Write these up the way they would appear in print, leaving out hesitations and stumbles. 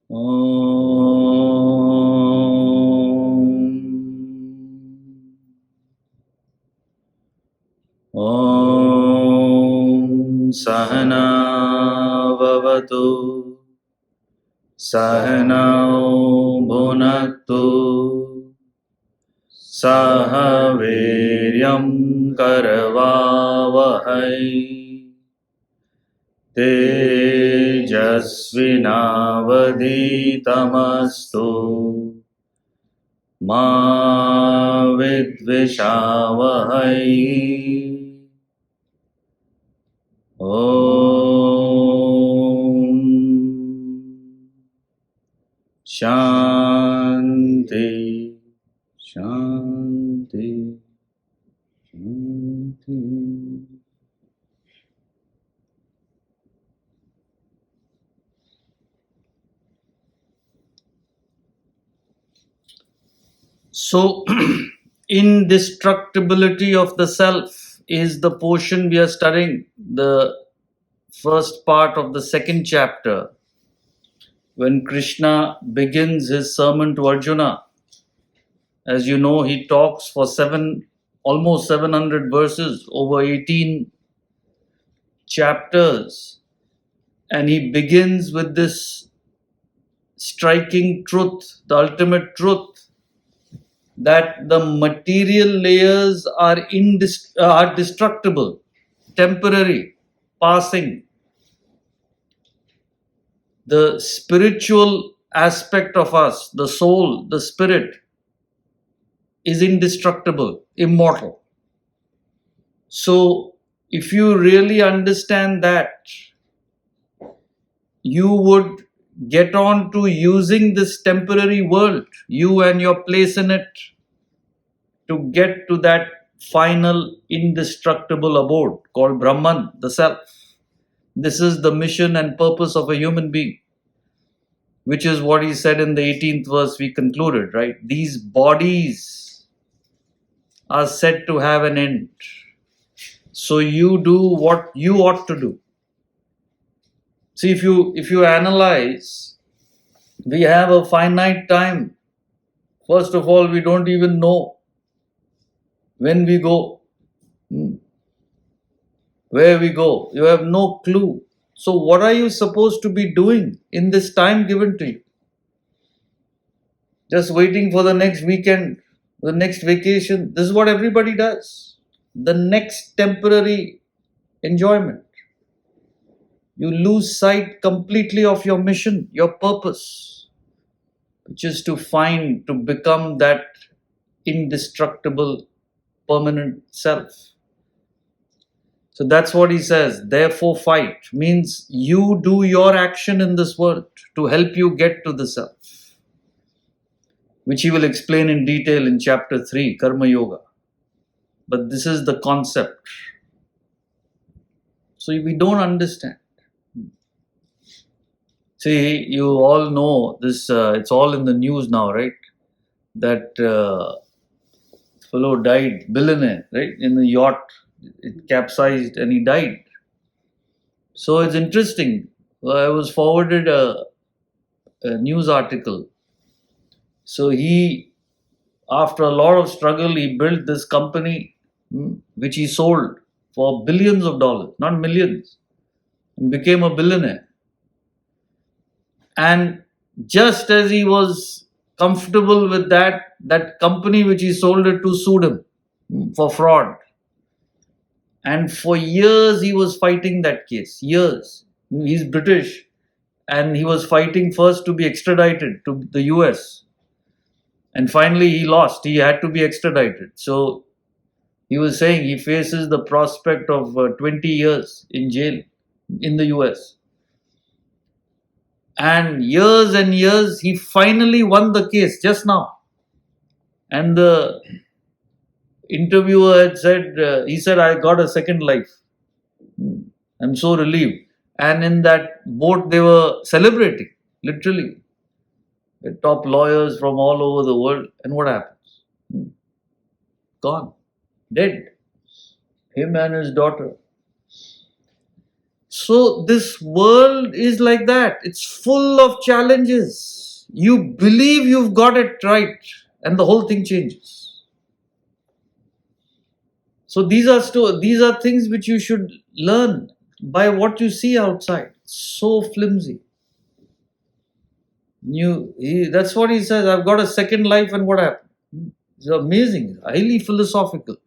Om Sahana Vavatu Sahanao Bhunaktu Sahaviryam Karavavahai Tejasvinavaditamastu Ma Vidvishavahai Om Shanti Shanti Shanti. So, indestructibility of the self is the portion we are studying, the first part of the second chapter, when Krishna begins his sermon to Arjuna. As you know, he talks for almost 700 verses, over 18 chapters, and he begins with this striking truth, the ultimate truth, that the material layers are destructible, temporary, passing. The spiritual aspect of us, the soul, the spirit, is indestructible, immortal. So, if you really understand that, you would get on to using this temporary world, you and your place in it, to get to that final indestructible abode called Brahman, the self. This is the mission and purpose of a human being, which is what he said in the 18th verse we concluded, right? These bodies are said to have an end. So you do what you ought to do. See, if you analyze, we have a finite time. First of all, we don't even know when we go, where we go. You have no clue. So what are you supposed to be doing in this time given to you? Just waiting for the next weekend, the next vacation. This is what everybody does. The next temporary enjoyment. You lose sight completely of your mission, your purpose, which is to become that indestructible, permanent self. So that's what he says. Therefore, fight means you do your action in this world to help you get to the self, which he will explain in detail in chapter 3, Karma Yoga. But this is the concept. So we don't understand. See, you all know this, it's all in the news now, right? That fellow died, billionaire, right? In the yacht, it capsized and he died. So it's interesting. I was forwarded a news article. So he, after a lot of struggle, he built this company, which he sold for billions of dollars, not millions, and became a billionaire. And just as he was comfortable with that company which he sold it to sued him for fraud. And for years he was fighting that case. Years. He's British. And he was fighting first to be extradited to the US. And finally he lost. He had to be extradited. So he was saying he faces the prospect of 20 years in jail in the US. And years, he finally won the case just now. And the interviewer had said, he said, I got a second life. I'm so relieved. And in that boat, they were celebrating, literally. The top lawyers from all over the world. And what happens? Gone. Dead. Him and his daughter. So this world is like that. It's full of challenges. You believe you've got it right, and the whole thing changes. So these are things which you should learn by what you see outside. So flimsy. That's what he says. I've got a second life, and what happened? It's amazing, highly philosophical.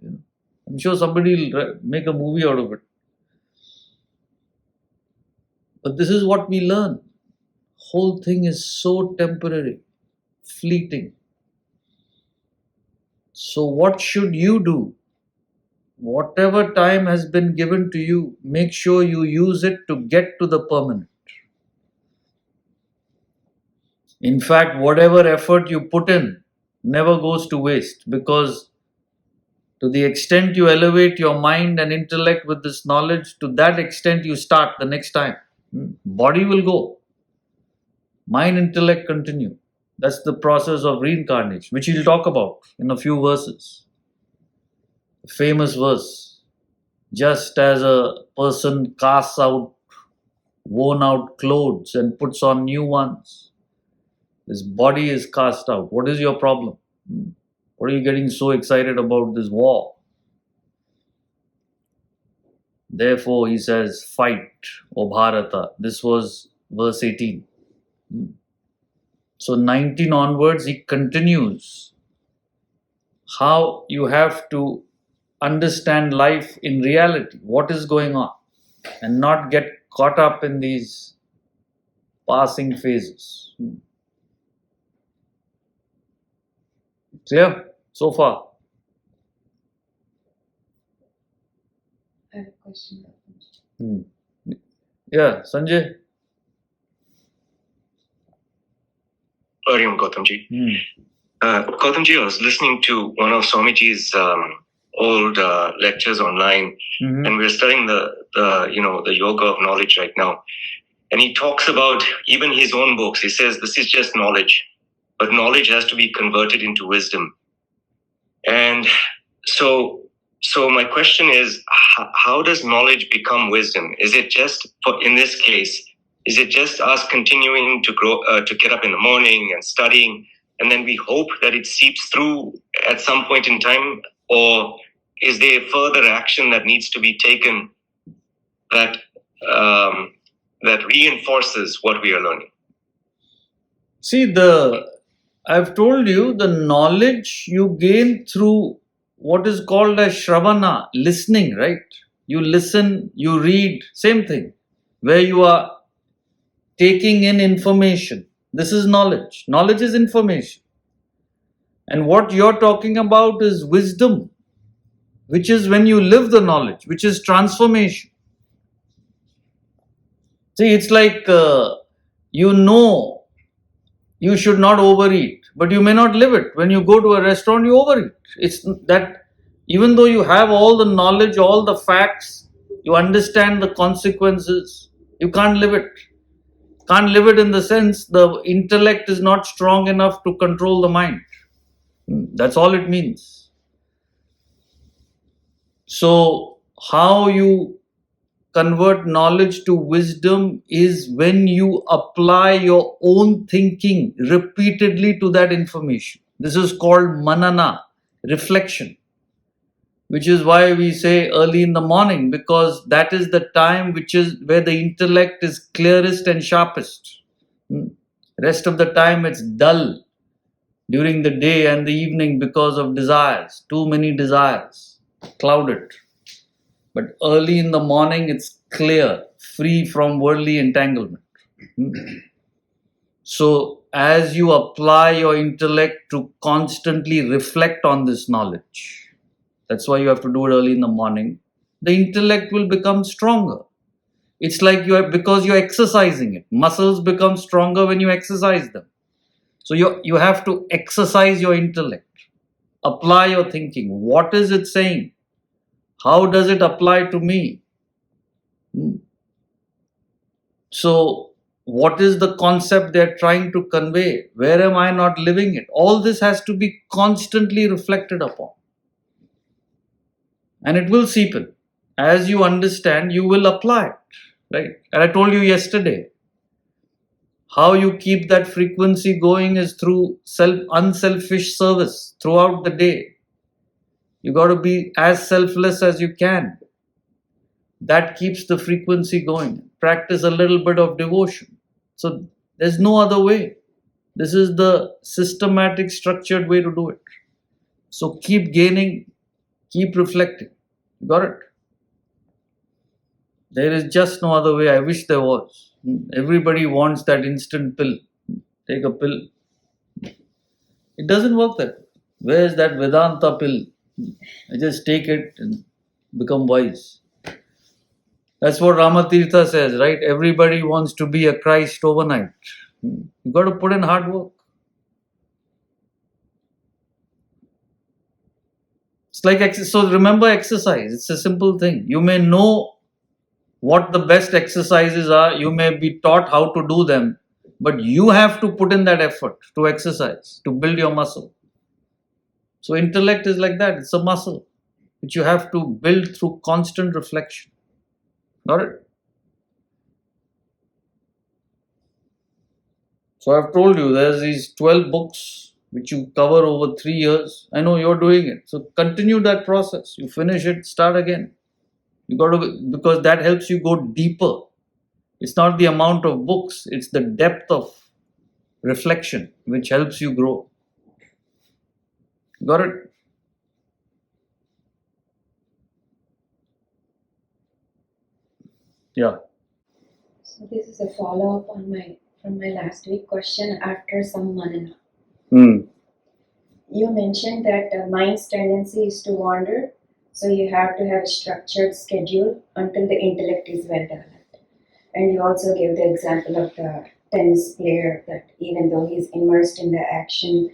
I'm sure somebody will make a movie out of it. But this is what we learn. Whole thing is so temporary, fleeting. So what should you do? Whatever time has been given to you, make sure you use it to get to the permanent. In fact, whatever effort you put in never goes to waste, because to the extent you elevate your mind and intellect with this knowledge, to that extent you start the next time. Body will go. Mind, intellect continue. That's the process of reincarnation, which he'll talk about in a few verses. A famous verse. Just as a person casts out worn out clothes and puts on new ones, this body is cast out. What is your problem? What are you getting so excited about this war? Therefore, he says, fight, O Bharata. This was verse 18. So 19 onwards, he continues how you have to understand life in reality, what is going on, and not get caught up in these passing phases. Clear so far? I have a question. Yeah, Sanjay? Hariom Gautamji. Gautamji, I was listening to one of Swamiji's old lectures online, and we're studying the yoga of knowledge right now. And he talks about even his own books. He says this is just knowledge, but knowledge has to be converted into wisdom. And so my question is, how does knowledge become wisdom? Is it just, in this case, is it just us continuing to grow, to get up in the morning and studying, and then we hope that it seeps through at some point in time? Or is there further action that needs to be taken that reinforces what we are learning? See, I've told you, the knowledge you gain through what is called as Shravana, listening, right? You listen, you read, same thing, where you are taking in information. This is knowledge. Knowledge is information. And what you're talking about is wisdom, which is when you live the knowledge, which is transformation. See, it's like you should not overeat, but you may not live it. When you go to a restaurant, you overeat. It's that even though you have all the knowledge, all the facts, you understand the consequences, you can't live it. Can't live it in the sense the intellect is not strong enough to control the mind. That's all it means. So, how you convert knowledge to wisdom is when you apply your own thinking repeatedly to that information. This is called manana, reflection, which is why we say early in the morning, because that is the time which is where the intellect is clearest and sharpest. Rest of the time it's dull during the day and the evening because of desires, too many desires, clouded. But early in the morning, it's clear, free from worldly entanglement. So, as you apply your intellect to constantly reflect on this knowledge, that's why you have to do it early in the morning, the intellect will become stronger. It's like because you're exercising it. Muscles become stronger when you exercise them. So, you have to exercise your intellect, apply your thinking. What is it saying? How does it apply to me? So, what is the concept they're trying to convey? Where am I not living it? All this has to be constantly reflected upon. And it will seep in. As you understand, you will apply it. right? And I told you yesterday, how you keep that frequency going is through unselfish service throughout the day. You got to be as selfless as you can. That keeps the frequency going. Practice a little bit of devotion. So there's no other way. This is the systematic, structured way to do it. So keep gaining, keep reflecting. Got it? There is just no other way. I wish there was. Everybody wants that instant pill. Take a pill. It doesn't work that way. Where's that Vedanta pill? I just take it and become wise. That's what Ramatirtha says, right? Everybody wants to be a Christ overnight. You got to put in hard work. It's like exercise. So remember exercise. It's a simple thing. You may know what the best exercises are. You may be taught how to do them. But you have to put in that effort to exercise, to build your muscle. So intellect is like that. It's a muscle which you have to build through constant reflection. Got it? So I've told you there's these 12 books which you cover over 3 years. I know you're doing it. So continue that process. You finish it, start again. You got to, because that helps you go deeper. It's not the amount of books, it's the depth of reflection which helps you grow. Got it? Yeah. So this is a follow-up on from my last week question after some manana. You mentioned that the mind's tendency is to wander, so you have to have a structured schedule until the intellect is well developed. And you also gave the example of the tennis player that even though he's immersed in the action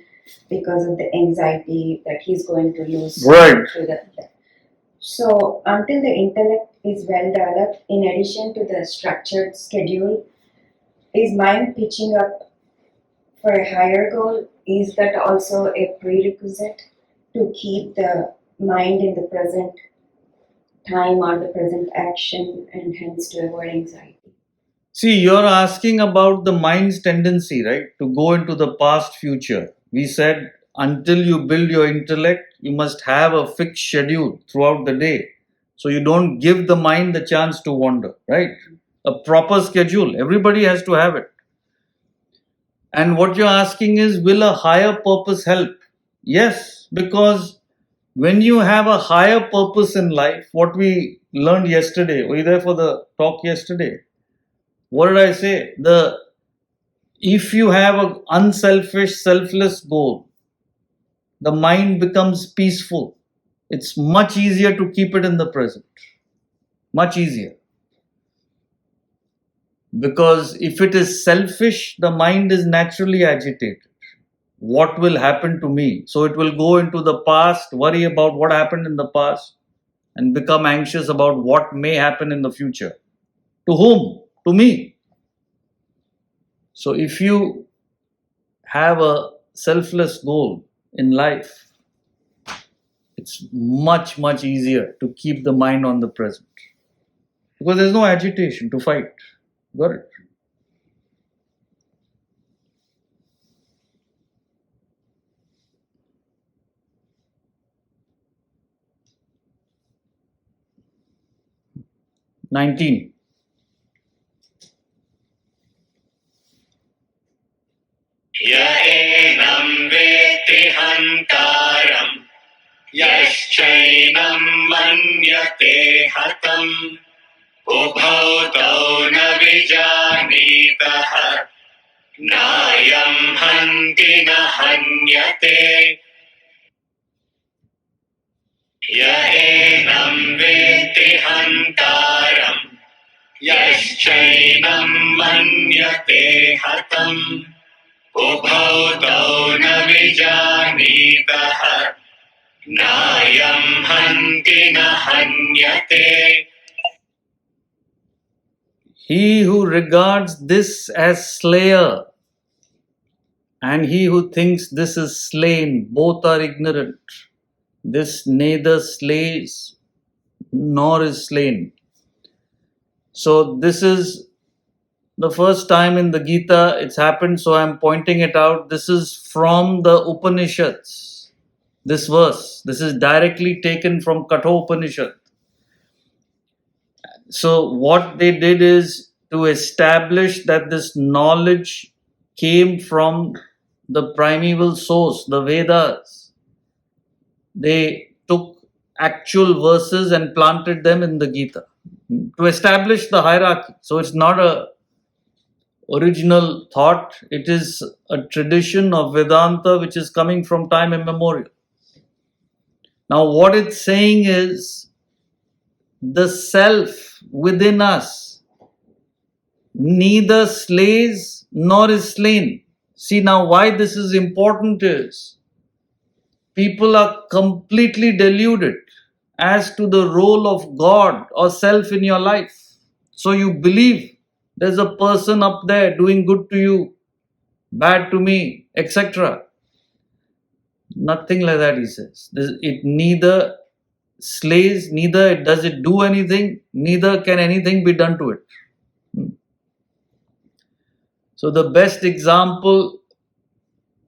because of the anxiety that he's going to lose. Right. So until the intellect is well developed, in addition to the structured schedule, is mind pitching up for a higher goal? Is that also a prerequisite to keep the mind in the present time or the present action and hence to avoid anxiety? See, you're asking about the mind's tendency, right? To go into the past, future. We said until you build your intellect, you must have a fixed schedule throughout the day. So you don't give the mind the chance to wander, right? A proper schedule. Everybody has to have it. And what you're asking is, will a higher purpose help? Yes, because when you have a higher purpose in life, what we learned yesterday, were you there for the talk yesterday? What did I say? If you have an unselfish, selfless goal, the mind becomes peaceful. It's much easier to keep it in the present. Much easier. Because if it is selfish, the mind is naturally agitated. What will happen to me? So it will go into the past, worry about what happened in the past, and become anxious about what may happen in the future. To whom? To me. So if you have a selfless goal in life, it's much, much easier to keep the mind on the present. Because there's no agitation to fight. Got it? "19. Yaenam veti hantaram yaschainam manyate hatam ubhau tau na vijanitah nayam hanti na hanyate Yaenam veti hantaram yaschainam manyate hatam ubhau tau na vijanitah nayam hanti na hanyate. He who regards this as slayer and he who thinks this is slain, both are ignorant. This neither slays nor is slain. So this is the first time in the Gita it's happened, so I'm pointing it out. This is from the Upanishads. This verse, this is directly taken from Kathopanishad. So what they did is to establish that this knowledge came from the primeval source, the Vedas. They took actual verses and planted them in the Gita to establish the hierarchy. So it's not a original thought, it is a tradition of Vedanta which is coming from time immemorial. Now what it's saying is the self within us neither slays nor is slain. See, now why this is important is people are completely deluded as to the role of God or self in your life. So you believe there's a person up there doing good to you, bad to me, etc. Nothing like that, he says. It neither slays, neither does it do anything, neither can anything be done to it. So the best example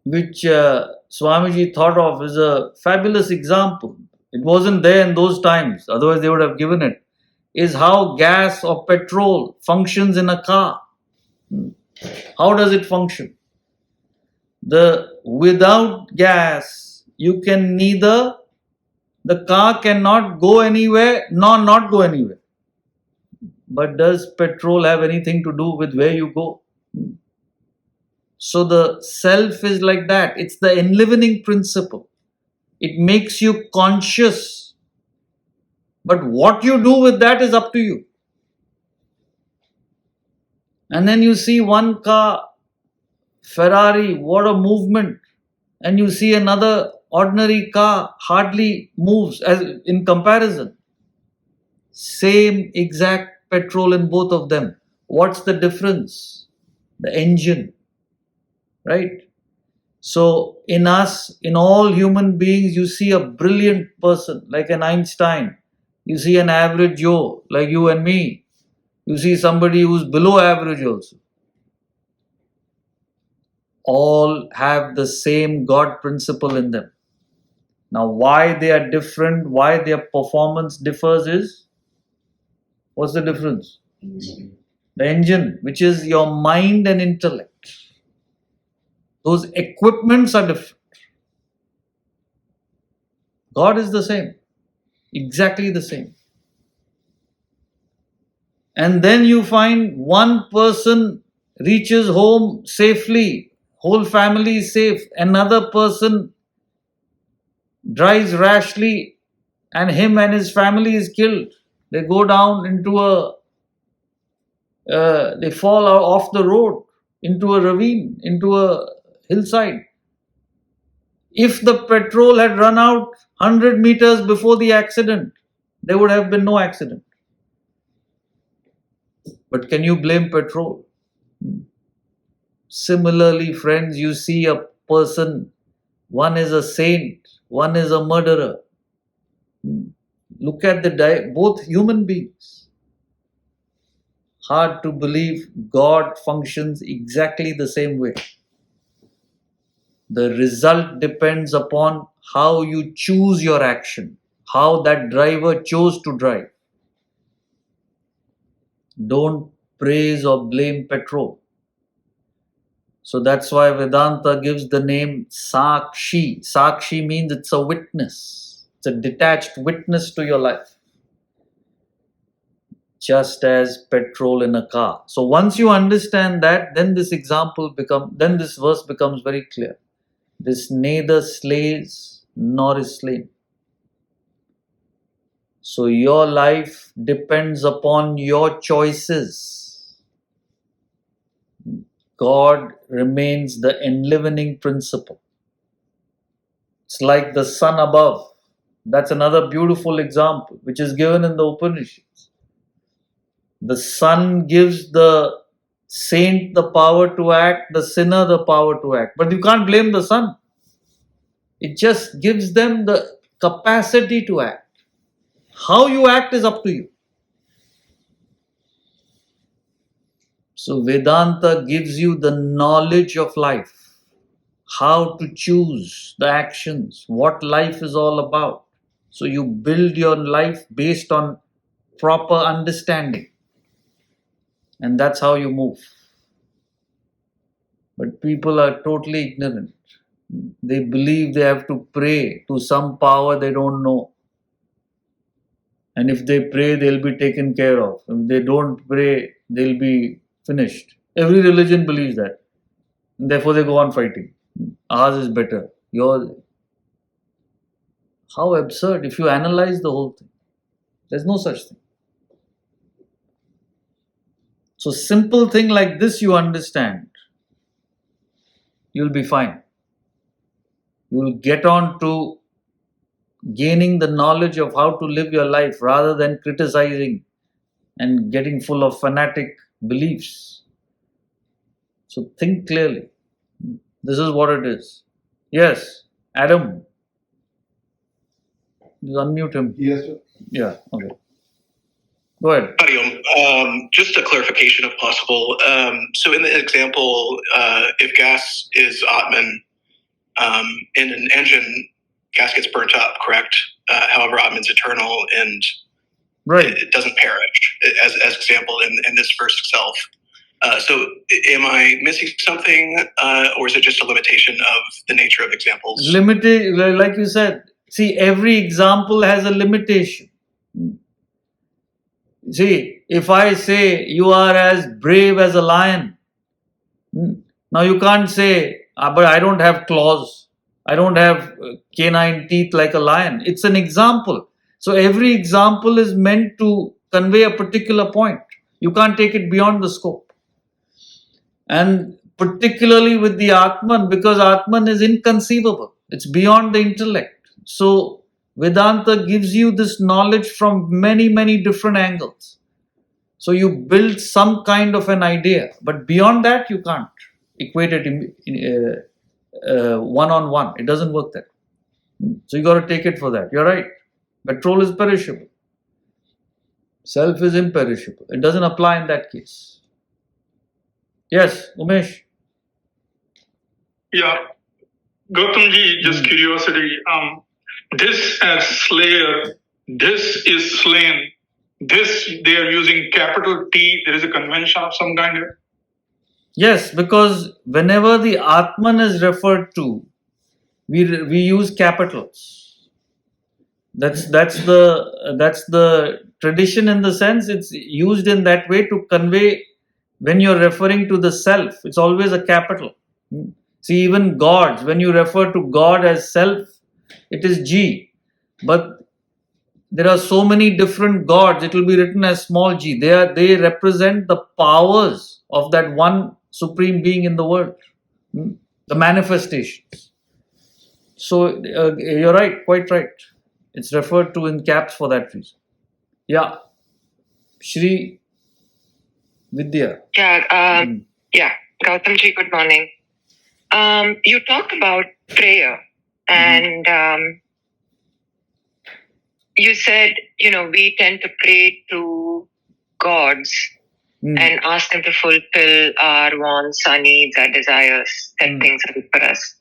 which Swamiji thought of is a fabulous example. It wasn't there in those times, otherwise they would have given it. Is how gas or petrol functions in a car. How does it function? Without gas, you can neither, the car cannot go anywhere nor not go anywhere. But does petrol have anything to do with where you go? So the self is like that. It's the enlivening principle. It makes you conscious. But what you do with that is up to you. And then you see one car, Ferrari, what a movement. And you see another ordinary car, hardly moves as in comparison. Same exact petrol in both of them. What's the difference? The engine. Right? So in us, in all human beings, you see a brilliant person like an Einstein. You see an average Joe like you and me. You see somebody who's below average also. All have the same God principle in them. Now why they are different, why their performance differs is, what's the difference? Engine. The engine, which is your mind and intellect. Those equipments are different. God is the same. Exactly the same. And then you find one person reaches home safely, whole family is safe. Another person drives rashly and him and his family is killed. They go down into they fall off the road, into a ravine, into a hillside. If the petrol had run out 100 meters before the accident, there would have been no accident. But can you blame petrol? Similarly, friends, you see a person, one is a saint, one is a murderer. Look at both human beings. Hard to believe God functions exactly the same way. The result depends upon how you choose your action, how that driver chose to drive. Don't praise or blame petrol. So that's why Vedanta gives the name Sakshi. Sakshi means it's a witness. It's a detached witness to your life. Just as petrol in a car. So once you understand that, then this verse becomes very clear. This neither slays nor is slain. So your life depends upon your choices. God remains the enlivening principle. It's like the sun above. That's another beautiful example which is given in the Upanishads. The sun gives the saint the power to act, the sinner the power to act. But you can't blame the sun. It just gives them the capacity to act. How you act is up to you. So Vedanta gives you the knowledge of life, how to choose the actions, what life is all about. So you build your life based on proper understanding. And that's how you move. But people are totally ignorant. They believe they have to pray to some power they don't know. And if they pray, they'll be taken care of. If they don't pray, they'll be finished. Every religion believes that. And therefore, they go on fighting. Ours is better. Yours. How absurd if you analyze the whole thing. There's no such thing. So, simple thing like this you understand, you'll be fine. You'll get on to gaining the knowledge of how to live your life rather than criticizing and getting full of fanatic beliefs. So think clearly. This is what it is. Yes, Adam. Just unmute him. Yes, sir. Yeah, okay. Go ahead. Just a clarification if possible. So in the example, if gas is Atman, in an engine, gas gets burnt up, correct? However, Atman's eternal and Right. it doesn't perish, as example in this verse itself. So am I missing something, or is it just a limitation of the nature of examples? Limited, like you said, see, every example has a limitation. See, if I say you are as brave as a lion, now you can't say, but I don't have claws, I don't have canine teeth like a lion. It's an example. So every example is meant to convey a particular point. You can't take it beyond the scope. And particularly with the Atman, because Atman is inconceivable. It's beyond the intellect. So Vedanta gives you this knowledge from many, many different angles. So you build some kind of an idea. But beyond that, you can't equate it one-on-one. It doesn't work that way. So you got to take it for that. You're right. Petrol is perishable. Self is imperishable. It doesn't apply in that case. Yes, Umesh. Yeah, Gautamji, just curiosity. This as slayer, this is slain. This they are using capital T. There is a convention of some kind here. Yes, because whenever the Atman is referred to, we use capitals. That's the tradition in the sense it's used in that way to convey when you're referring to the self. It's always a capital. See, even gods, when you refer to God as self, it is G. But there are so many different gods, it will be written as small g. They represent the powers of that one supreme being in the world, the manifestations. So you're right, quite right. It's referred to in caps for that reason. Yeah. Shri Vidya. Yeah, Gautamji, good morning. You talked about prayer and you said, we tend to pray to gods and ask them to fulfill our wants, our needs, our desires, set things right for us.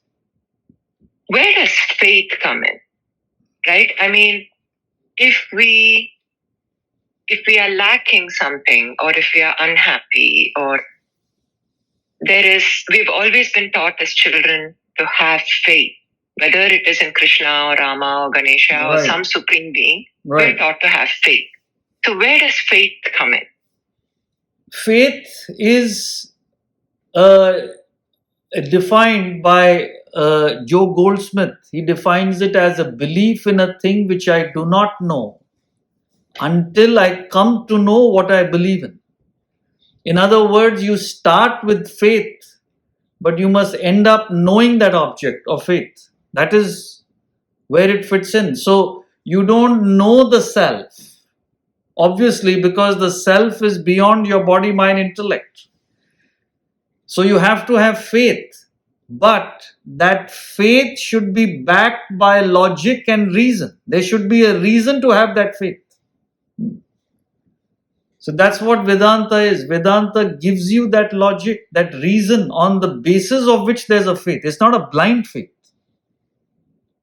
Where does faith come in? Right? I mean, if we are lacking something, or if we are unhappy, or we've always been taught as children to have faith, whether it is in Krishna or Rama or Ganesha or some supreme being, we're taught to have faith. So where does faith come in? Faith is defined by Joe Goldsmith. He defines it as a belief in a thing which I do not know until I come to know what I believe in. In other words, you start with faith, but you must end up knowing that object of faith. That is where it fits in. So you don't know the self, obviously, because the self is beyond your body, mind, intellect. So you have to have faith, but that faith should be backed by logic and reason. There should be a reason to have that faith. So that's what Vedanta is. Vedanta gives you that logic, that reason on the basis of which there's a faith. It's not a blind faith.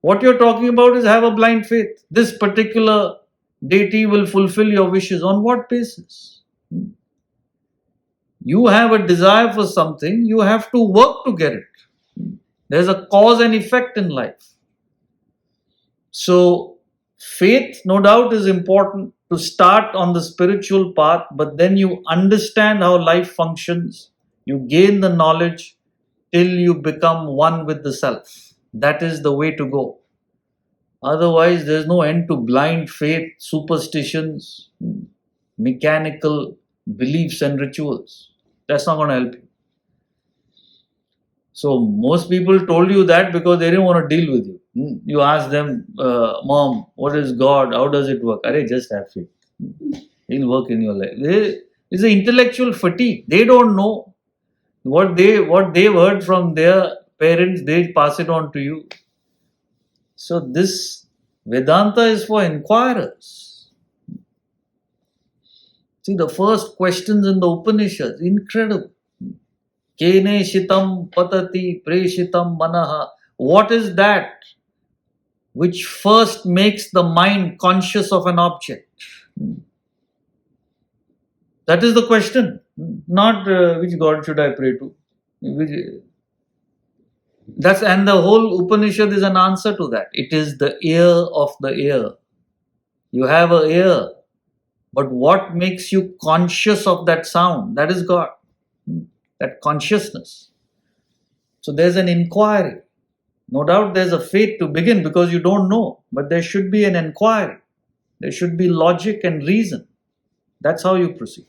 What you're talking about is have a blind faith. This particular deity will fulfill your wishes. On what basis? You have a desire for something, you have to work to get it. There's a cause and effect in life. So, faith, no doubt, is important to start on the spiritual path, but then you understand how life functions, you gain the knowledge till you become one with the self. That is the way to go. Otherwise, there's no end to blind faith, superstitions, mechanical beliefs and rituals. That's not going to help you. So most people told you that because they didn't want to deal with you. You ask them, Mom, what is God? How does it work? Arey, just have faith. He'll work in your life. It's an intellectual fatigue. They don't know what they've heard from their parents. They pass it on to you. So this Vedanta is for inquirers. See, the first questions in the Upanishads, incredible. Kene shitam patati preshitam manaha. What is that which first makes the mind conscious of an object? That is the question. Not which God should I pray to. And the whole Upanishad is an answer to that. It is the ear of the ear. You have an ear, but what makes you conscious of that sound? That is God. That consciousness. So there's an inquiry. No doubt there's a faith to begin because you don't know, but there should be an inquiry. There should be logic and reason. That's how you proceed.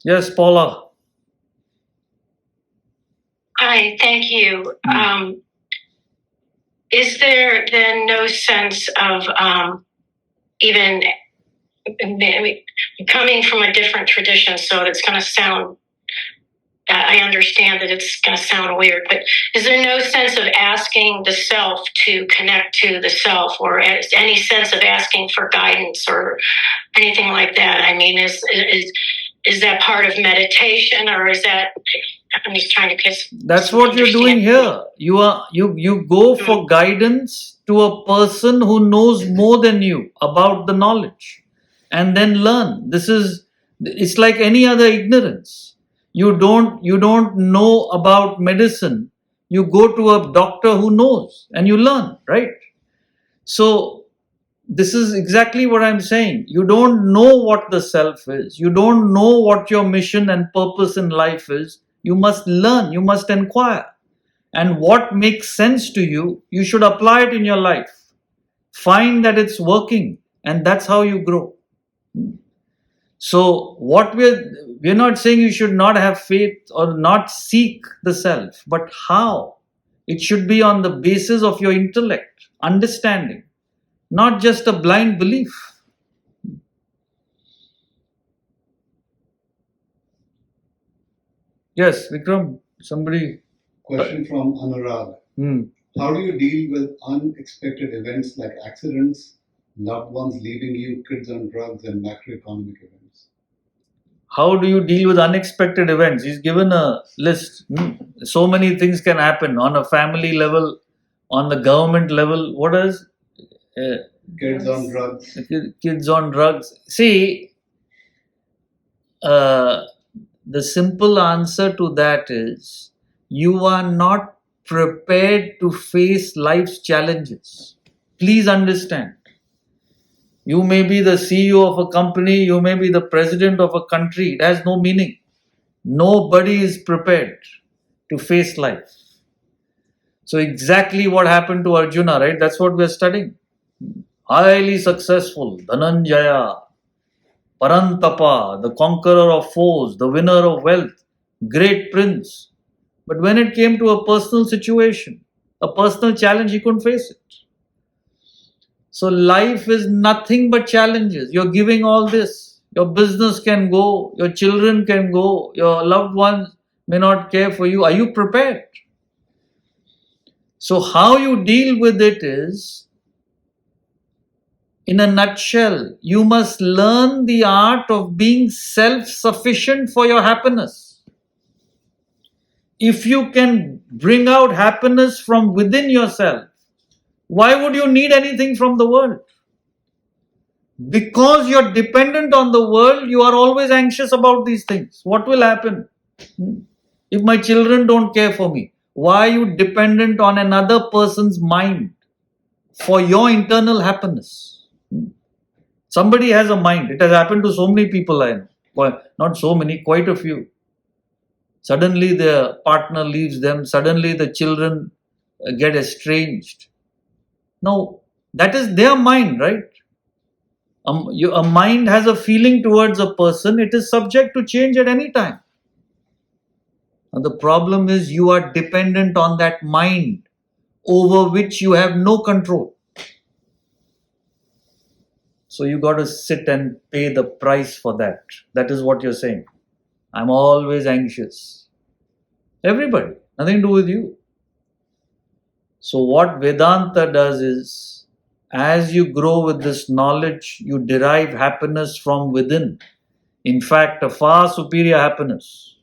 Yes, Paula. Hi, thank you. Is there then no sense of even coming from a different tradition, so it's going to sound, I understand that it's going to sound weird, but is there no sense of asking the self to connect to the self, or any sense of asking for guidance or anything like that? I mean, is that part of meditation, or is that, I'm just trying to guess. That's what you're doing here. You go for guidance to a person who knows more than you about the knowledge, and then learn. It's like any other ignorance. You don't know about medicine. You go to a doctor who knows and you learn, right? So this is exactly what I'm saying. You don't know what the self is. You don't know what your mission and purpose in life is. You must learn. You must inquire. And what makes sense to you, you should apply it in your life. Find that it's working, and that's how you grow. So what we're not saying you should not have faith or not seek the self, but how? It should be on the basis of your intellect, understanding, not just a blind belief. Yes, Vikram, somebody. Question from Anurag. How do you deal with unexpected events like accidents, loved ones leaving you, kids on drugs, and macroeconomic events? How do you deal with unexpected events? He's given a list. So many things can happen on a family level, on the government level. What else? Kids on drugs. Kids on drugs. See, the simple answer to that is you are not prepared to face life's challenges. Please understand. You may be the CEO of a company, you may be the president of a country. It has no meaning. Nobody is prepared to face life. So exactly what happened to Arjuna, right? That's what we're studying. Highly successful, Dhananjaya, Parantapa, the conqueror of foes, the winner of wealth, great prince. But when it came to a personal situation, a personal challenge, he couldn't face it. So life is nothing but challenges. You're giving all this. Your business can go, your children can go, your loved ones may not care for you. Are you prepared? So how you deal with it is, In a nutshell, you must learn the art of being self-sufficient for your happiness. If you can bring out happiness from within yourself, why would you need anything from the world? Because you're dependent on the world, you are always anxious about these things. What will happen? If my children don't care for me, why are you dependent on another person's mind for your internal happiness? Somebody has a mind. It has happened to so many people I know. Well, not so many, quite a few. Suddenly their partner leaves them. Suddenly the children get estranged. No, that is their mind, right? A mind has a feeling towards a person. It is subject to change at any time. And the problem is you are dependent on that mind over which you have no control. So you got to sit and pay the price for that. That is what you're saying. I'm always anxious. Everybody, nothing to do with you. So what Vedanta does is, as you grow with this knowledge, you derive happiness from within. In fact, a far superior happiness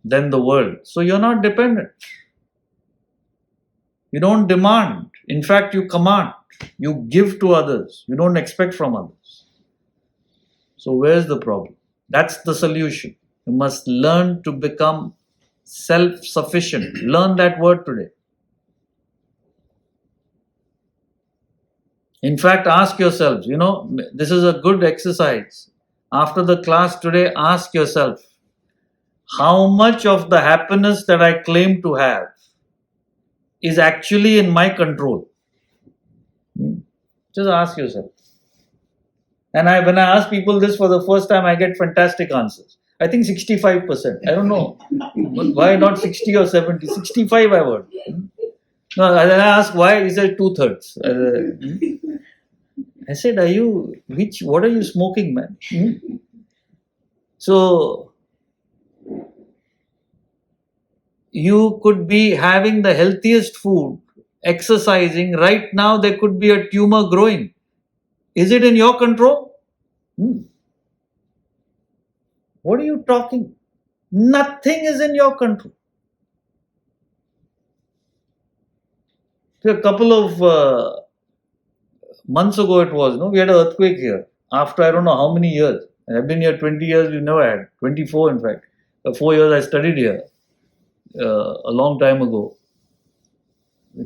than the world. So you're not dependent. You don't demand. In fact, you command. You give to others. You don't expect from others. So where's the problem? That's the solution. You must learn to become self-sufficient. Learn that word today. In fact, ask yourselves, this is a good exercise. After the class today, ask yourself, how much of the happiness that I claim to have is actually in my control? Just ask yourself. And when I ask people this for the first time, I get fantastic answers. I think 65%. I don't know. Why not 60 or 70? 65 I've heard. No, then I ask why, he said 2/3. I said, what are you smoking, man? So, you could be having the healthiest food, exercising. Right now, there could be a tumor growing. Is it in your control? What are you talking? Nothing is in your control. So a couple of months ago it was, we had an earthquake here. After I don't know how many years. I've been here 20 years, we've never had. 24 in fact. 4 years I studied here. A long time ago.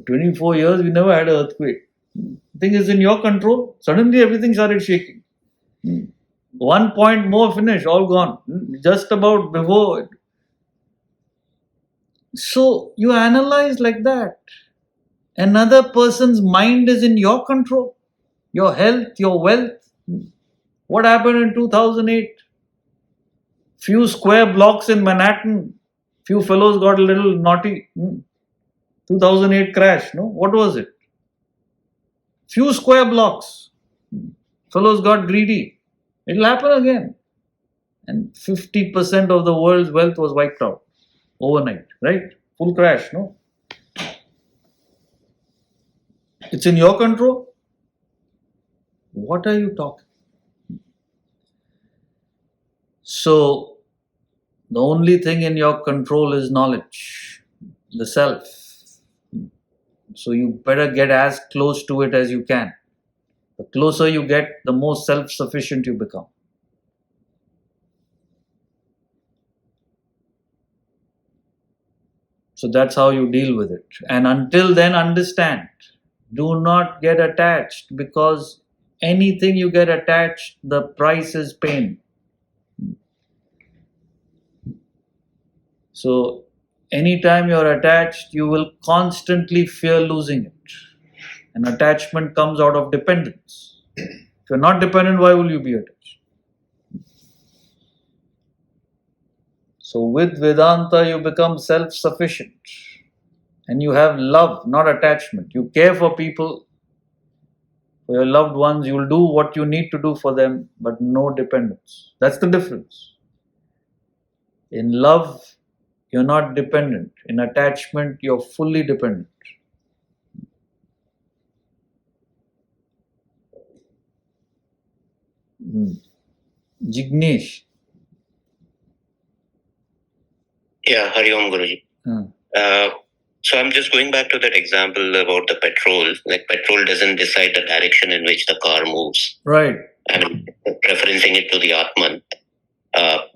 24 years, we never had an earthquake. Thing is in your control. Suddenly everything started shaking. 1 point more, finish, all gone. Just about before. So you analyze like that. Another person's mind is in your control. Your health, your wealth. What happened in 2008? Few square blocks in Manhattan. Few fellows got a little naughty. 2008 crash, no? What was it? Few square blocks. Fellows got greedy. It'll happen again. And 50% of the world's wealth was wiped out overnight, right? Full crash, no? It's in your control. What are you talking? So, the only thing in your control is knowledge, the self. So you better get as close to it as you can. The closer you get, the more self-sufficient you become. So that's how you deal with it. And until then, understand, do not get attached, because anything you get attached, the price is pain. So anytime you're attached, you will constantly fear losing it. And attachment comes out of dependence. If you're not dependent, why will you be attached? So with Vedanta, you become self-sufficient. And you have love, not attachment. You care for people, for your loved ones. You will do what you need to do for them, but no dependence. That's the difference. In love, you're not dependent. In attachment, you're fully dependent. Jignesh. Yeah, Hari Om Guruji. So I'm just going back to that example about the petrol. Like petrol doesn't decide the direction in which the car moves. Right. I mean, preferencing it to the Atman.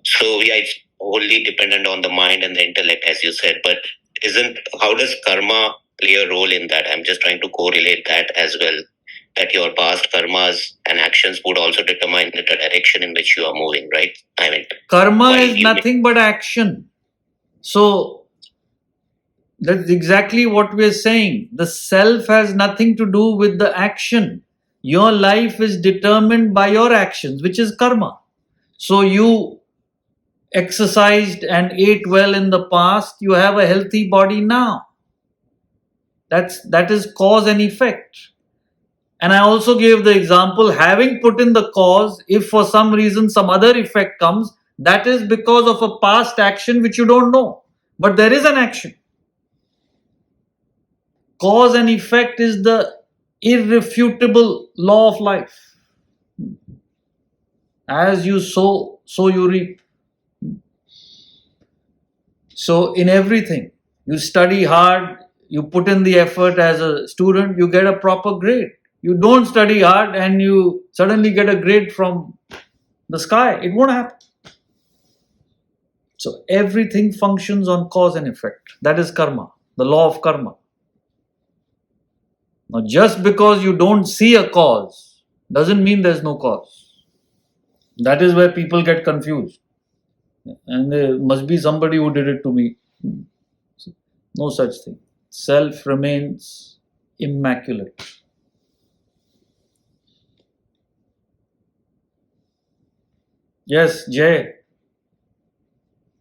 So yeah, it's wholly dependent on the mind and the intellect, as you said. But how does karma play a role in that? I'm just trying to correlate that as well. That your past karmas and actions would also determine the direction in which you are moving, right? I mean, karma is nothing but action. So that's exactly what we're saying. The self has nothing to do with the action. Your life is determined by your actions, which is karma. So you exercised and ate well in the past, you have a healthy body now. That is cause and effect. And I also gave the example, having put in the cause, if for some reason some other effect comes, that is because of a past action which you don't know. But there is an action. Cause and effect is the irrefutable law of life. As you sow, so you reap. So in everything, you study hard, you put in the effort as a student, you get a proper grade. You don't study hard and you suddenly get a grade from the sky. It won't happen. So everything functions on cause and effect. That is karma, the law of karma. Now just because you don't see a cause doesn't mean there's no cause. That is where people get confused. And there must be somebody who did it to me. No such thing. Self remains immaculate. Yes, Jay.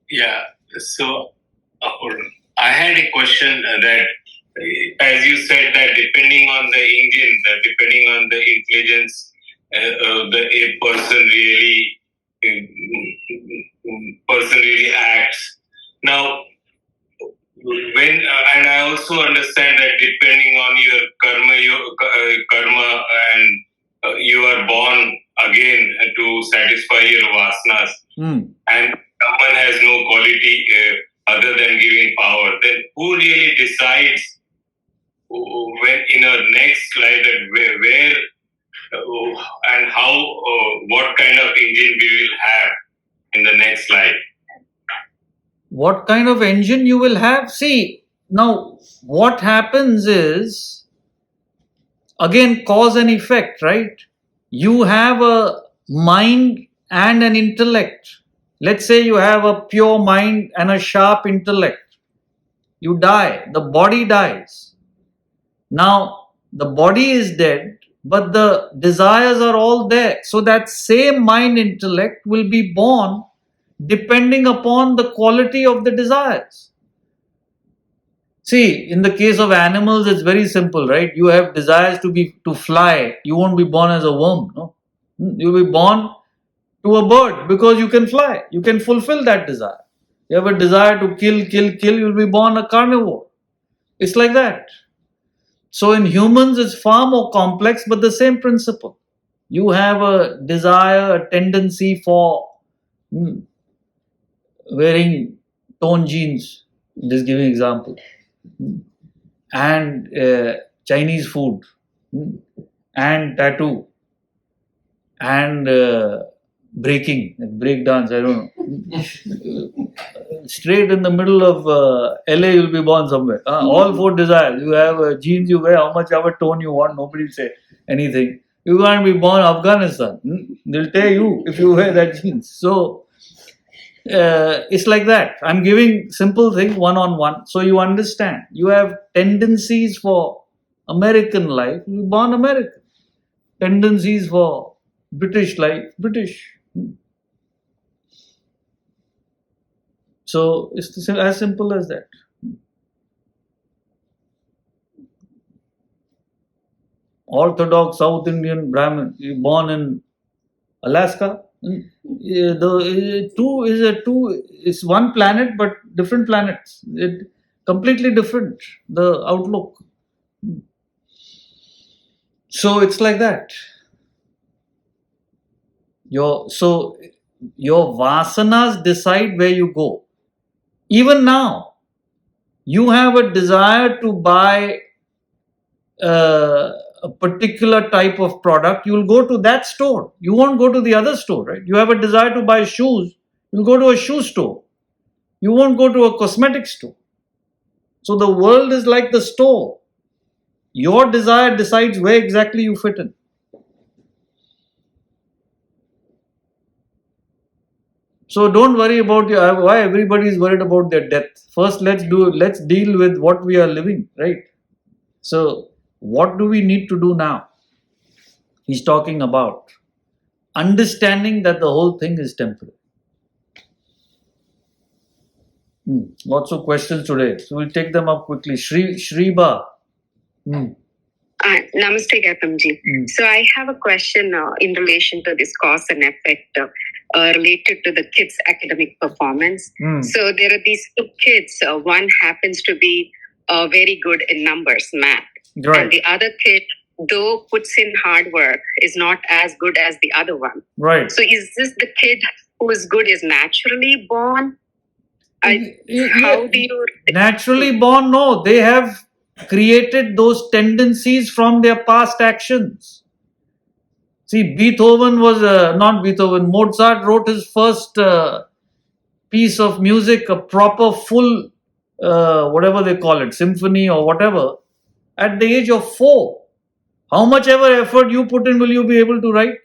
Yeah, so I had a question that, as you said, that depending on the engine, that depending on the intelligence, a person really acts. Now, and I also understand that depending on your karma, and you are born again to satisfy your vasanas, and someone has no quality other than giving power, then who really decides when in our next life that where and how, what kind of engine we will have in the next life? What kind of engine you will have? See, now what happens is, again, cause and effect, right? You have a mind and an intellect. Let's say you have a pure mind and a sharp intellect. You die, the body dies. Now, the body is dead, but the desires are all there. So that same mind intellect will be born depending upon the quality of the desires. See, in the case of animals, it's very simple, right? You have desires to fly. You won't be born as a worm, no? You'll be born to a bird because you can fly. You can fulfill that desire. You have a desire to kill, you'll be born a carnivore. It's like that. So in humans, it's far more complex, but the same principle. You have a desire, a tendency for wearing torn jeans, just giving example, and Chinese food, and tattoo, and break dance, I don't know. Straight in the middle of LA, you'll be born somewhere. All four desires. You have jeans, you wear how much ever tone you want, nobody will say anything. You can't be born Afghanistan. They'll tell you if you wear that jeans. So it's like that. I'm giving simple thing one-on-one, so you understand. You have tendencies for American life, you born American. Tendencies for British life, British. So it's as simple as that. Orthodox South Indian Brahmin, born in Alaska. It's one planet, but different planets. It completely different, the outlook. So it's like that. Your vasanas decide where you go. Even now, you have a desire to buy a particular type of product, you will go to that store. You won't go to the other store, right? You have a desire to buy shoes, you'll go to a shoe store. You won't go to a cosmetic store. So the world is like the store. Your desire decides where exactly you fit in. So don't worry about why everybody is worried about their death. First, let's deal with what we are living, right? So what do we need to do now? He's talking about understanding that the whole thing is temporary. Lots of questions today, so we'll take them up quickly. Shriba. Namaste, Gautamji. So I have a question in relation to this cause and effect related to the kids' academic performance. So there are these two kids. One happens to be very good in numbers, math. Right. And the other kid, though puts in hard work, is not as good as the other one. Right. So is this the kid who is good is naturally born? How do you... Naturally born? No, they have created those tendencies from their past actions. See, Mozart wrote his first piece of music, a proper full, whatever they call it, symphony or whatever, at the age of 4. How much ever effort you put in will you be able to write?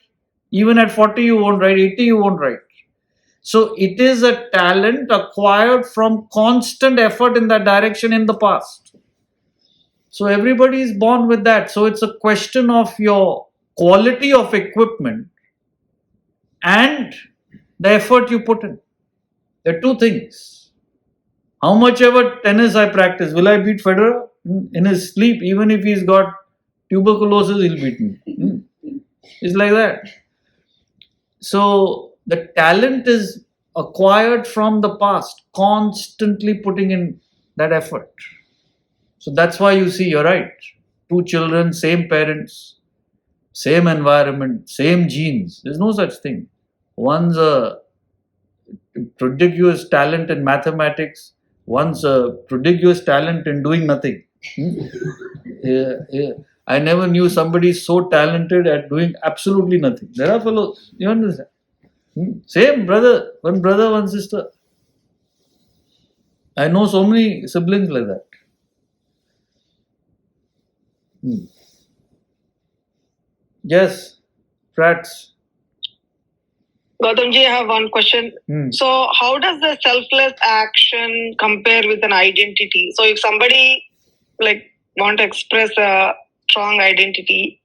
Even at 40 you won't write, 80 you won't write. So it is a talent acquired from constant effort in that direction in the past. So everybody is born with that. So it's a question of your quality of equipment and the effort you put in. There are two things. How much ever tennis I practice, will I beat Federer? In his sleep, even if he's got tuberculosis, he'll beat me. It's like that. So the talent is acquired from the past, constantly putting in that effort. So that's why you see, you're right. 2 children, same parents, same environment, same genes. There's no such thing. One's a prodigious talent in mathematics, one's a prodigious talent in doing nothing. I never knew somebody so talented at doing absolutely nothing. There are fellows, you understand? Same brother, one sister. I know so many siblings like that. Yes, Prats. Gautamji, I have one question. So, how does the selfless action compare with an identity? So, if somebody want to express a strong identity,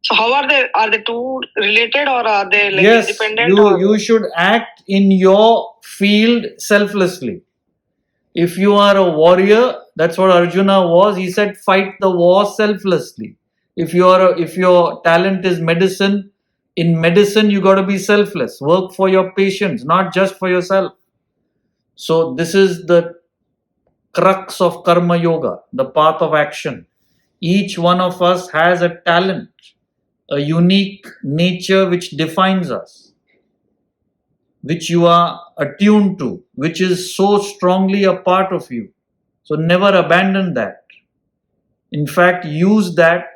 so how are they? Are the two related or are they independent? You should act in your field selflessly. If you are a warrior, that's what Arjuna was. He said, fight the war selflessly. If your talent is medicine, in medicine you got to be selfless. Work for your patients, not just for yourself. So this is the crux of karma yoga, the path of action. Each one of us has a talent, a unique nature which defines us, which you are attuned to, which is so strongly a part of you. So never abandon that. In fact, use that,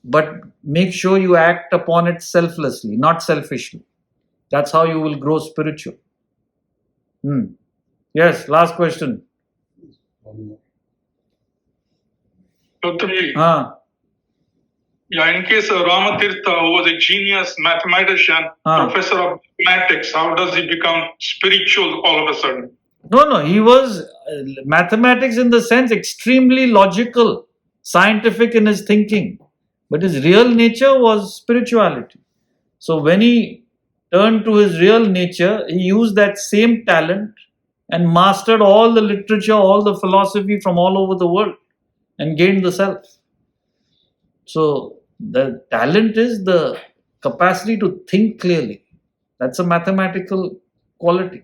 but make sure you act upon it selflessly, not selfishly. That's how you will grow spiritual. Yes, last question. Gautamji. Yeah, in case of Ramatirtha, who was a genius mathematician, professor of mathematics, how does he become spiritual all of a sudden? No, he was mathematics in the sense extremely logical, scientific in his thinking. But his real nature was spirituality. So when he turned to his real nature, he used that same talent and mastered all the literature, all the philosophy from all over the world and gained the self. So the talent is the capacity to think clearly. That's a mathematical quality.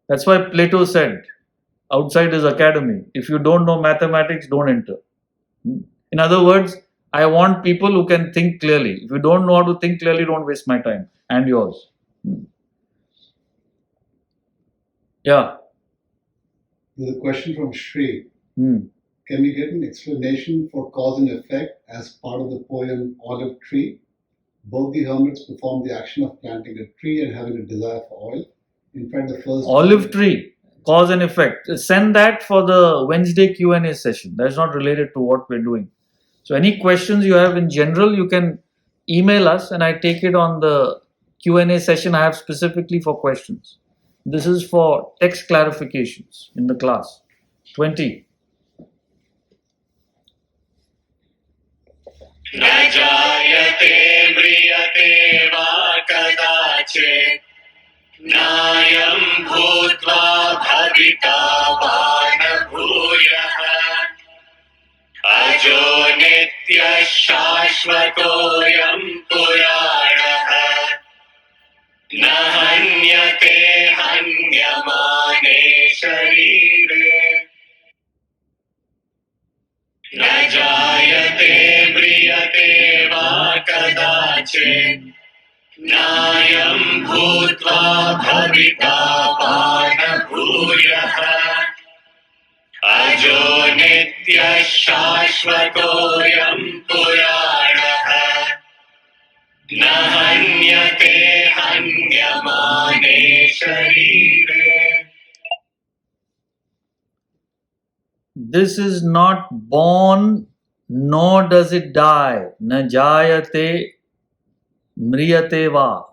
That's why Plato said, outside his academy, if you don't know mathematics, don't enter. In other words, I want people who can think clearly. If you don't know how to think clearly, don't waste my time and yours. Yeah. There's a question from Shri. Hmm. Can we get an explanation for cause and effect as part of the poem Olive Tree? Both the hermits perform the action of planting a tree and having a desire for oil. In fact, the first Olive tree, cause and effect. Send that for the Wednesday Q&A session. That's not related to what we're doing. So any questions you have in general, you can email us and I take it on the Q&A session I have specifically for questions. This is for text clarifications in the class. 20. न जायते म्रियते वा कदाचित् नायं भूत्वा भविता वा न भूयः अजो नित्यः शाश्वतोऽयं पुराणः न हन्यते हन्यमाने शरीरे न जायते म्रियते वा कदाचित् नायं भूत्वा भविता वा न भूयः अजो नित्यः शाश्वतोऽयं पुराणः न हन्यते हन्यमाने शरीरे. This is not born, nor does it die. Na jayate mriyate va.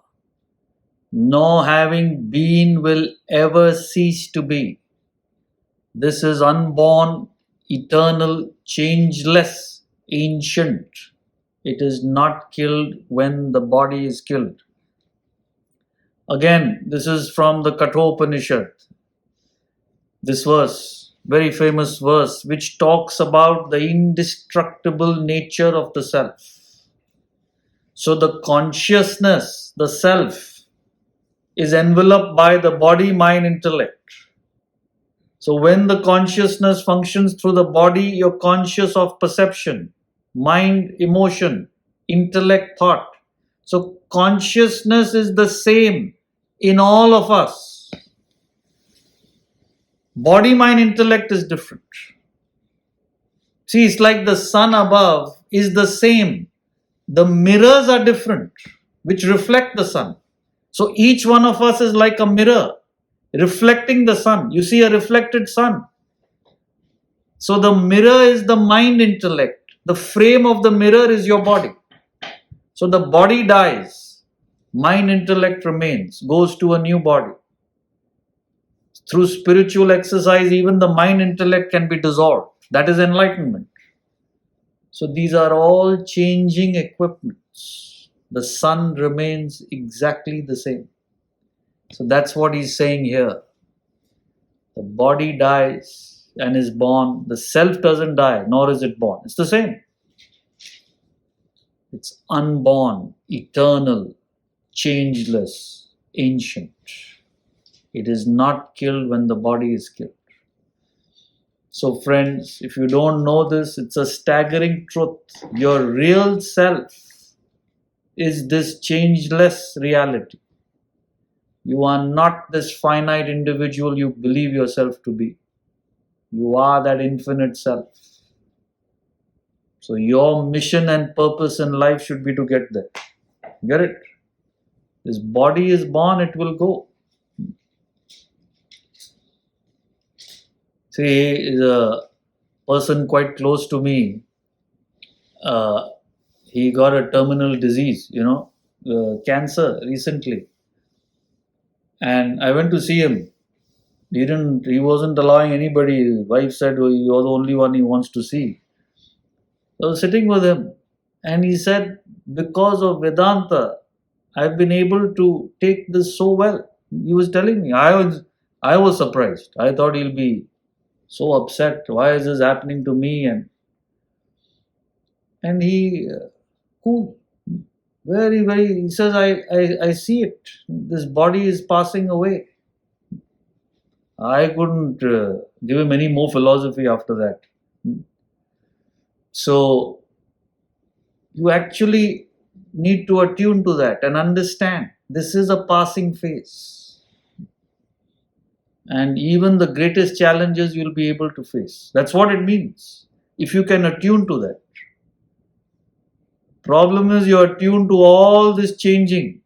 No having been will ever cease to be. This is unborn, eternal, changeless, ancient. It is not killed when the body is killed. Again, this is from the Kathopanishad. This verse, very famous verse, which talks about the indestructible nature of the self. So the consciousness, the self, is enveloped by the body, mind, intellect. So when the consciousness functions through the body, you're conscious of perception, mind, emotion, intellect, thought. So consciousness is the same in all of us. Body, mind, intellect is different. See, it's like the sun above is the same. The mirrors are different, which reflect the sun. So each one of us is like a mirror, reflecting the sun. You see a reflected sun. So the mirror is the mind intellect. The frame of the mirror is your body. So the body dies. Mind intellect remains, goes to a new body. Through spiritual exercise, even the mind intellect can be dissolved. That is enlightenment. So these are all changing equipments. The sun remains exactly the same. So that's what he's saying here. The body dies and is born. The self doesn't die, nor is it born. It's the same. It's unborn, eternal, changeless, ancient. It is not killed when the body is killed. So friends, if you don't know this, it's a staggering truth. Your real self is this changeless reality. You are not this finite individual you believe yourself to be. You are that infinite self. So your mission and purpose in life should be to get there. Get it? This body is born, it will go. See, a person quite close to me, he got a terminal disease, cancer recently. And I went to see him. He wasn't allowing anybody. His wife said, "Oh, you're the only one he wants to see." I was sitting with him and he said, because of Vedanta, I've been able to take this so well. He was telling me, I was surprised. I thought he'll be so upset. Why is this happening to me? And he, cool, very, very, he says, I see it. This body is passing away. I couldn't give him any more philosophy after that. So, You actually need to attune to that and understand this is a passing phase. And even the greatest challenges you'll be able to face. That's what it means. If you can attune to that. Problem is you're attuned to all this changing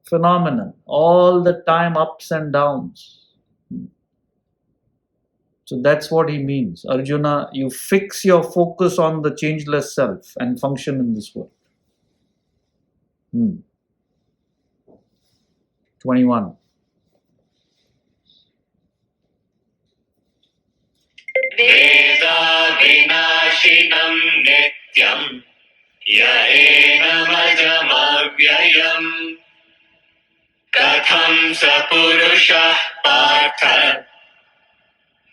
phenomenon, all the time ups and downs. So that's what he means. Arjuna, you fix your focus on the changeless self and function in this world. 21. Veda vinashinam nityam yaenamajamavyayam katham sapurushah partha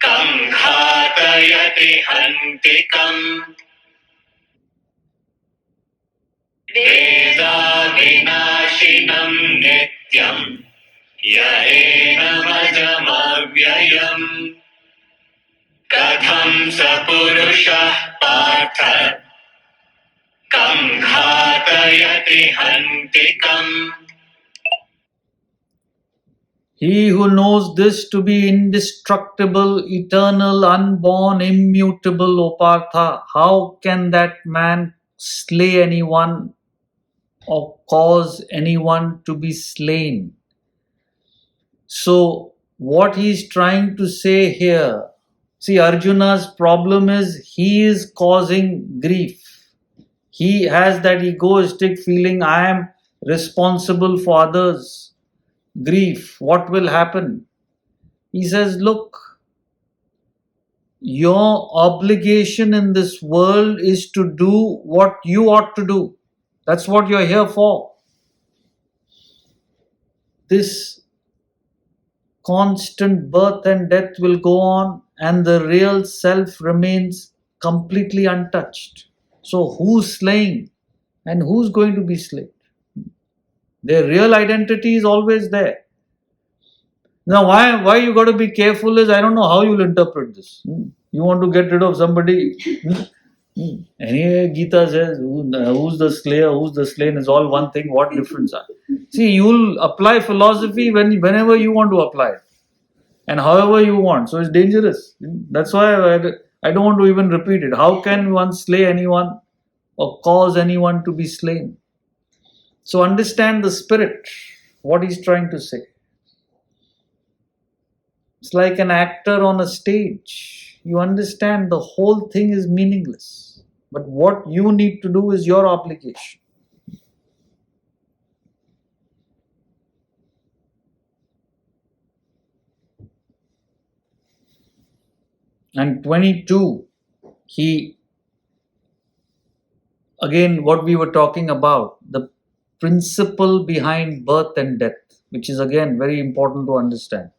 kam ghatayati hantikam. Veda vinashinam nityam yaenamajamavyayam katham sapurushah partha kam ghatayati hantikam. He who knows this to be indestructible, eternal, unborn, immutable, O Partha, how can that man slay anyone or cause anyone to be slain? So, what he's trying to say here, see, Arjuna's problem is he is causing grief. He has that egoistic feeling, I am responsible for others' grief. What will happen? He says, look, your obligation in this world is to do what you ought to do. That's what you're here for. This constant birth and death will go on, and the real self remains completely untouched. So who's slaying and who's going to be slain? Their real identity is always there. Now, why you got to be careful is, I don't know how you'll interpret this. You want to get rid of somebody. Anyway, Gita says, who's the slayer, who's the slain is all one thing. What difference are? See, you'll apply philosophy whenever you want to apply it. And however you want. So it's dangerous. That's why I don't want to even repeat it. How can one slay anyone or cause anyone to be slain? So understand the spirit, what he's trying to say. It's like an actor on a stage. You understand the whole thing is meaningless. But what you need to do is your obligation. And 22, again, what we were talking about, the principle behind birth and death, which is again very important to understand.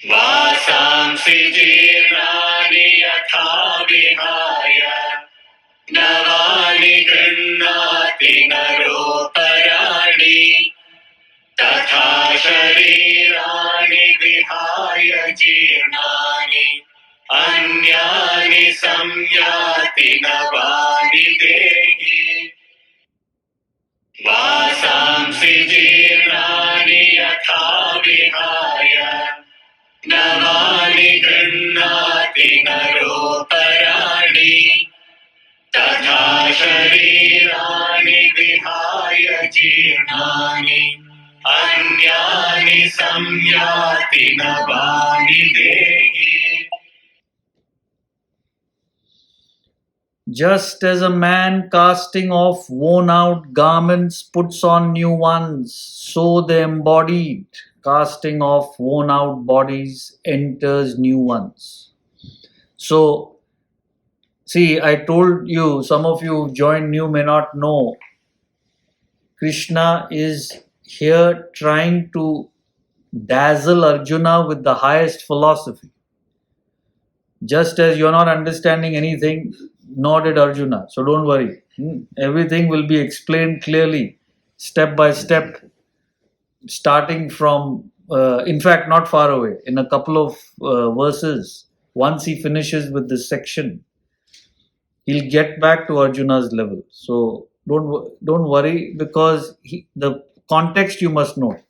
Vasamsi jirnani yatha vihaya navani grinnati naroparani tatha sharirani vihaya jirnani anyani samyati navani dehi. Vasamsi jirnani yatha vihaya navani grinnati naroparani tatha sharirani vihaya jirnani anyani samyati navani dehi. Just as a man casting off worn out garments puts on new ones, so the embodied casting off worn out bodies enters new ones. So, see, I told you, some of you who joined new may not know, Krishna is here trying to dazzle Arjuna with the highest philosophy. Just as you're not understanding anything, nor did Arjuna. So don't worry. Everything will be explained clearly, step by step, starting from, in fact, not far away. In a couple of verses, once he finishes with this section, he'll get back to Arjuna's level. So don't worry, because the context you must note.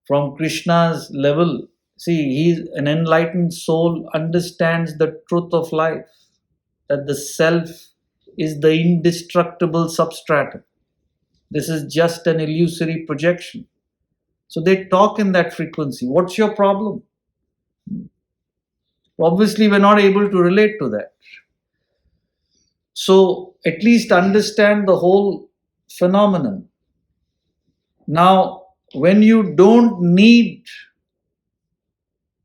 From Krishna's level, see, he's an enlightened soul, understands the truth of life, that the self is the indestructible substratum. This is just an illusory projection. So they talk in that frequency. What's your problem? Obviously, we're not able to relate to that. So at least understand the whole phenomenon. Now, when you don't need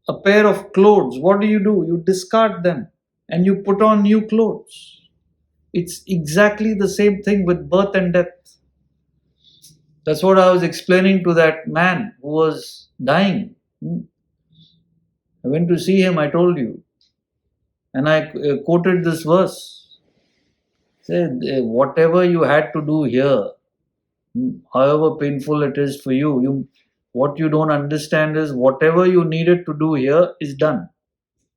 a pair of clothes, what do? You discard them and you put on new clothes. It's exactly the same thing with birth and death. That's what I was explaining to that man who was dying. I went to see him, I told you. And I quoted this verse. Said, whatever you had to do here, however painful it is for you, what you don't understand is whatever you needed to do here is done.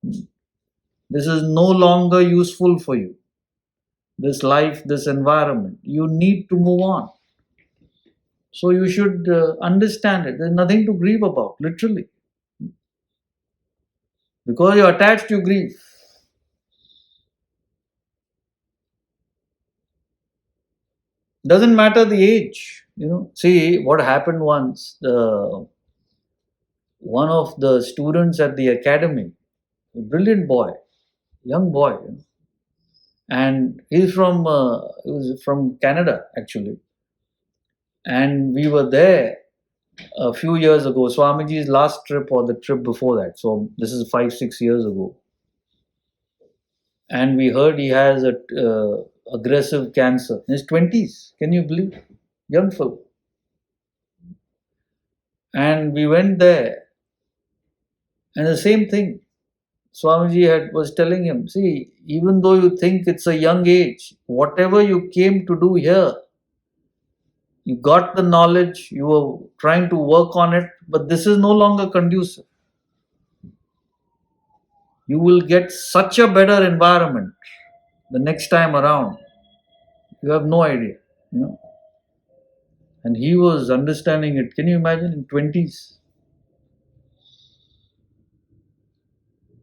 This is no longer useful for you. This life, this environment, you need to move on. So you should understand it. There's nothing to grieve about, literally. Because you're attached, you grieve. Doesn't matter the age. See what happened once. One of the students at the academy, a brilliant boy, young boy, and he was from Canada actually. And we were there a few years ago, Swamiji's last trip or the trip before that. So this is 5-6 years ago. And we heard he has a aggressive cancer in his 20s. Can you believe? Young fellow. And we went there, and the same thing. Swamiji was telling him, see, even though you think it's a young age, whatever you came to do here, you got the knowledge, you were trying to work on it, but this is no longer conducive. You will get such a better environment the next time around. You have no idea, And he was understanding it. Can you imagine, in 20s?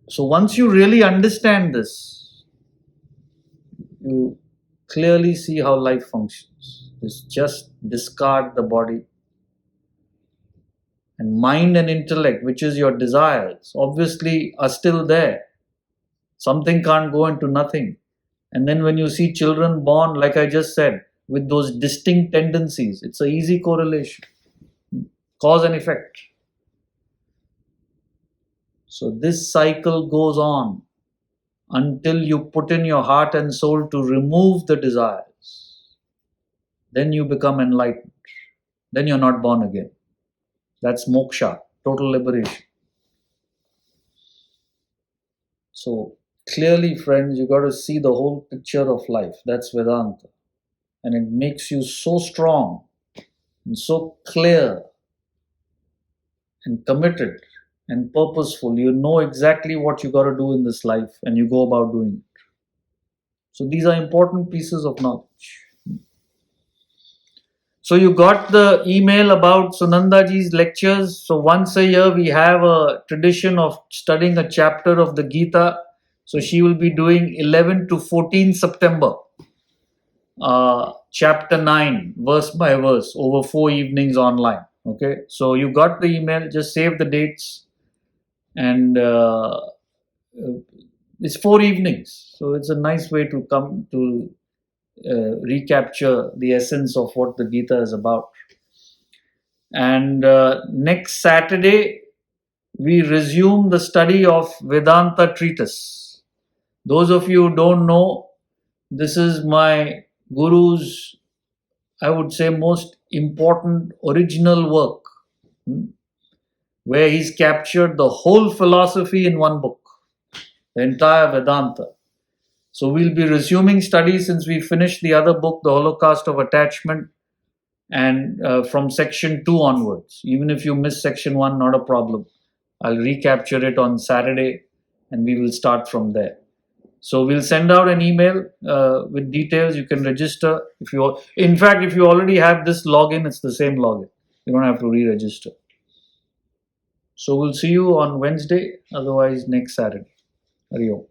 So once you really understand this, you clearly see how life functions. It's just discard the body. And mind and intellect, which is your desires, obviously are still there. Something can't go into nothing. And then when you see children born, like I just said, with those distinct tendencies, it's an easy correlation. Cause and effect. So this cycle goes on until you put in your heart and soul to remove the desires. Then you become enlightened. Then you're not born again. That's moksha, total liberation. So clearly, friends, you got to see the whole picture of life. That's Vedanta. And it makes you so strong and so clear and committed and purposeful. You know exactly what you got to do in this life and you go about doing it. So these are important pieces of knowledge. So you got the email about Sunandaji's lectures. So once a year we have a tradition of studying a chapter of the Gita. So she will be doing 11 to 14 September. Chapter 9, verse by verse, over 4 evenings online. Okay, so you got the email, just save the dates. And it's 4 evenings. So it's a nice way to come to recapture the essence of what the Gita is about. And next Saturday, we resume the study of Vedanta treatise. Those of you who don't know, this is my Guru's, I would say, most important original work, where he's captured the whole philosophy in one book, the entire Vedanta. So we'll be resuming study since we finished the other book, The Holocaust of Attachment, and from section 2 onwards. Even if you miss section 1, not a problem. I'll recapture it on Saturday and we will start from there. So we'll send out an email with details. You can register. In fact, if you already have this login, it's the same login. You don't have to re-register. So we'll see you on Wednesday, otherwise next Saturday. Hari Om.